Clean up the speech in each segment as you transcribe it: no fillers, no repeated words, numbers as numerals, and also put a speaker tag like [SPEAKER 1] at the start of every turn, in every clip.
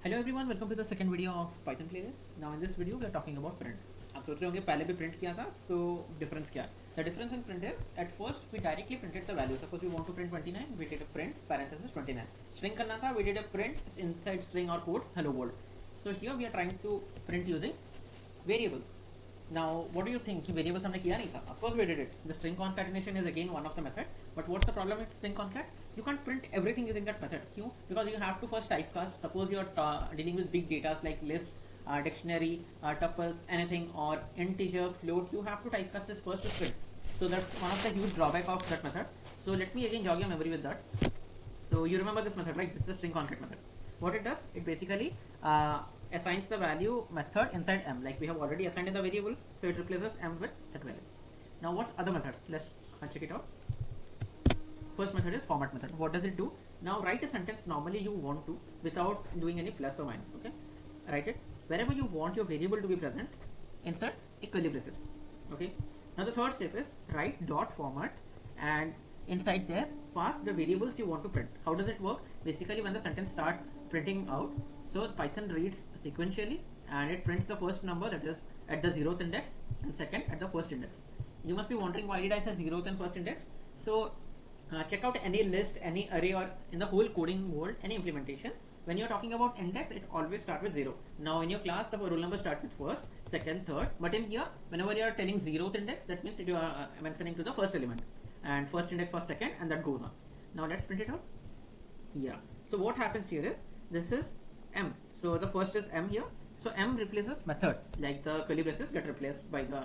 [SPEAKER 1] Hello everyone, welcome to the second video of Python playlist. Now in this video we are talking about print. आप सोच रहे होंगे पहले भी print किया था, सो डिफरेंस क्या है? The difference in print is at first we directly printed the value. Suppose we want to print 29, we did a print parenthesis 29। String करना था, we did a print inside string और quotes hello world. So here we are trying to print using variables. Now, what do you think? कि variables हमने किया नहीं था. Of course we did it. The string concatenation is again one of the method. But what's the problem with string concat? You can't print everything using that method. क्यों? Because you have to first typecast. Suppose you're dealing with big data like list, dictionary, tuples, anything, or integer, float. You have to typecast this first to print. So that's one of the huge drawback of that method. So let me again jog your memory with that. So you remember this method, right? This is the string concat method. What it does, it basically assigns the value method inside m, like we have already assigned in the variable, so it replaces m with set value. Now what's other methods? Let's check it out. First method is format method. What does it do? Now write a sentence normally you want to without doing any plus or minus. Okay, write it wherever you want your variable to be present, insert a curly braces. Okay, now the third step is write dot format, and inside there pass the variables you want to print. How does it work? Basically when the sentence start printing out, so Python reads sequentially and it prints the first number, that is at the 0th index, and second at the first index. You must be wondering why did I say 0th and first index. So check out any list, any array, or in the whole coding world, any implementation, when you're talking about index, it always starts with 0. Now in your class the roll number starts with first, second, third, but in here whenever you are telling 0th index, that means you are mentioning to the first element, and first index for second, and that goes on. Now let's print it out. Yeah, so what happens here is, this is m, so the first is m here, so m replaces method, like the curly braces get replaced by the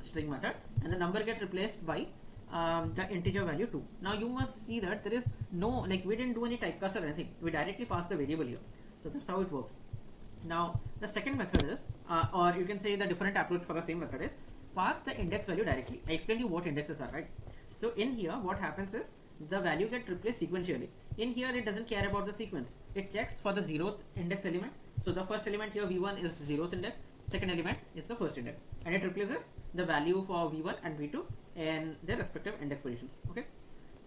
[SPEAKER 1] string method, and the number get replaced by the integer value 2. Now you must see that there is no, like we didn't do any typecast or anything, we directly pass the variable here, so that's how it works. Now the second method is, or you can say the different approach for the same method is, pass the index value directly. I explained you what indexes are, right? So in here what happens is, the value get replaced sequentially. In here it doesn't care about the sequence, it checks for the 0th index element. So the first element here v1 is 0th index, second element is the first index, and it replaces the value for v1 and v2 in their respective index positions. Okay,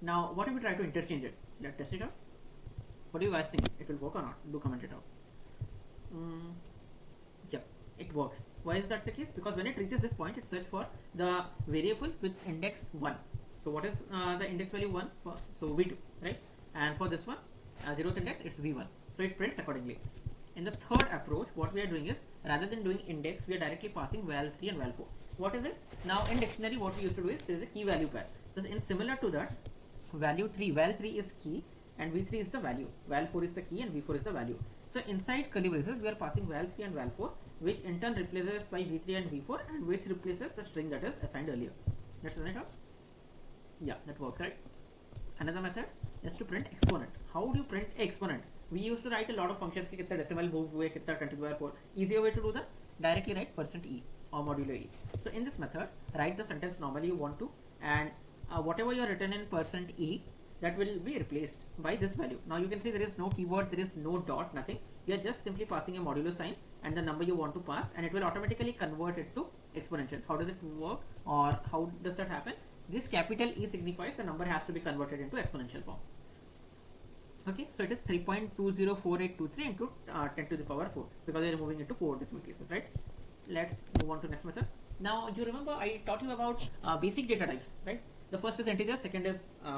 [SPEAKER 1] now what if we try to interchange it? Let's test it out. What do you guys think? It will work or not? Do comment it out. Yeah, it works. Why is that the case? Because when it reaches this point, it searches for the variable with index 1. So what is the index value 1 for? So v2, right? And for this one, 0th index, it's v1. So it prints accordingly. In the third approach, what we are doing is, rather than doing index, we are directly passing val3 and val4. What is it? Now in dictionary, what we used to do is, there is a key value pair. So in similar to that, val3 is key, and v3 is the value, val4 is the key, and v4 is the value. So inside curly braces, we are passing val3 and val4, which in turn replaces by v3 and v4, and which replaces the string that is assigned earlier. Let's run it out. Yeah, that works, right? Another method is to print exponent. How do you print exponent? We used to write a lot of functions कि कितना decimal move हुए, कितना 10 to the power 4. Easier way to do that, directly write %e or modulo e. So in this method, write the sentence normally you want to, and whatever you are written in %e, that will be replaced by this value. Now you can see there is no keyword, there is no dot, nothing. You are just simply passing a modulo sign and the number you want to pass, and it will automatically convert it to exponential. How does it work, or how does that happen? This capital E signifies the number has to be converted into exponential form. Okay, so it is 3.204823 into 10 to the power 4, because they are moving into 4 decimal places, right? Let's move on to next method. Now you remember I taught you about basic data types, right? The first is integer, second is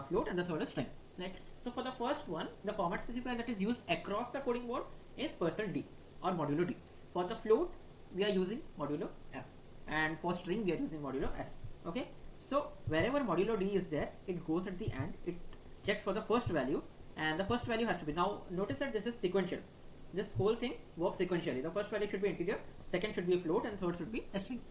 [SPEAKER 1] float, and the third is string, right? So for the first one, the format specifier that is used across the coding board is %d or modulo d. For the float, we are using modulo f, and for string we are using modulo s. Okay, so wherever modulo d is there, it goes at the end, it checks for the first value, and the first value has to be, now notice that this is sequential, this whole thing works sequentially. The first value should be integer, second should be a float, and third should be a string.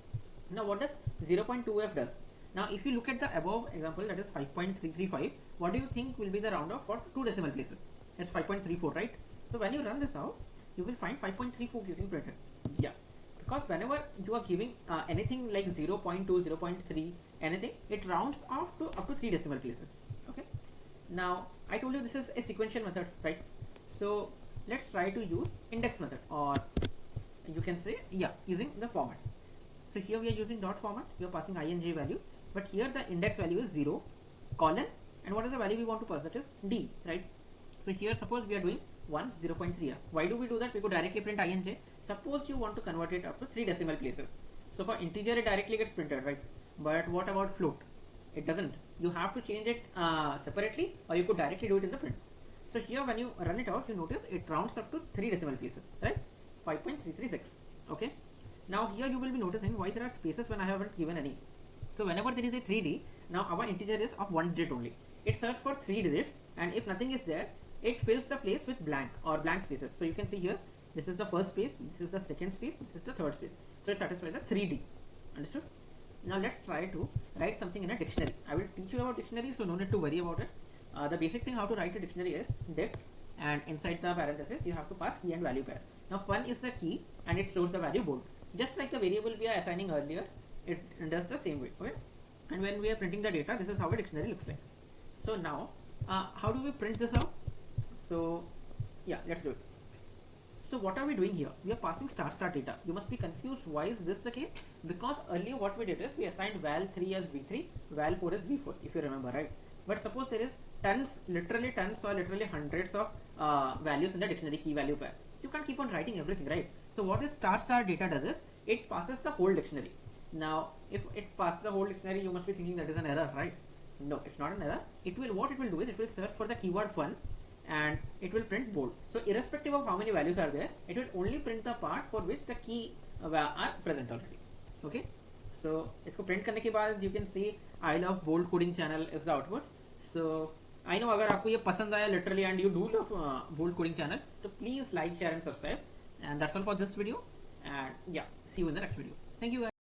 [SPEAKER 1] Now what does 0.2f does? Now if you look at the above example, that is 5.335, what do you think will be the round off for 2 decimal places? It's 5.34, right? So when you run this out, you will find 5.34 getting printed. Yeah, because whenever you are giving anything like 0.2, 0.3, anything, it rounds off to up to 3 decimal places. Okay, now I told you this is a sequential method, right? So let's try to use index method, or you can say, yeah, using the format. So here we are using dot format, we are passing ing value, but here the index value is 0, colon, and what is the value we want to pass? That is d, right? So here suppose we are doing 1 0.3. Why do we do that? We could directly print ij. Suppose you want to convert it up to 3 decimal places. So for integer it directly gets printed, right? But what about float? It doesn't. You have to change it separately, or you could directly do it in the print. So here when you run it out, you notice it rounds up to 3 decimal places, right? 5.336. Okay. Now here you will be noticing why there are spaces when I haven't given any. So whenever there is a 3D, now our integer is of 1 digit only. It searches for 3 digits, and if nothing is there, it fills the place with blank or blank spaces. So you can see here, this is the first space, this is the second space, this is the third space. So it satisfies the 3D. Understood? Now let's try to write something in a dictionary. I will teach you about dictionary, so no need to worry about it. The basic thing how to write a dictionary is dict, and inside the parenthesis you have to pass key and value pair. Now fun is the key and it stores the value bold. Just like the variable we are assigning earlier, it does the same way. Okay? And when we are printing the data, this is how a dictionary looks like. So now, how do we print this out? So yeah, let's do it. So what are we doing here? We are passing star data. You must be confused. Why is this the case? Because earlier what we did is we assigned val3 as v3, val4 as v4, if you remember, right? But suppose there is tons, literally tons or literally hundreds of values in the dictionary key value pair. You can't keep on writing everything, right? So what this star data does is it passes the whole dictionary. Now if it passes the whole dictionary, you must be thinking that is an error, right? No, it's not an error. It will, what it will do is it will search for the keyword fun and it will print bold. So irrespective of how many values are there, it will only print the part for which the key are present already. Okay, so इसको print करने के बाद you can see I love bold coding channel is the output. So I know अगर आपको ये पसंद आया literally and you do love bold coding channel, so please like, share and subscribe. And that's all for this video. And yeah, see you in the next video. Thank you guys.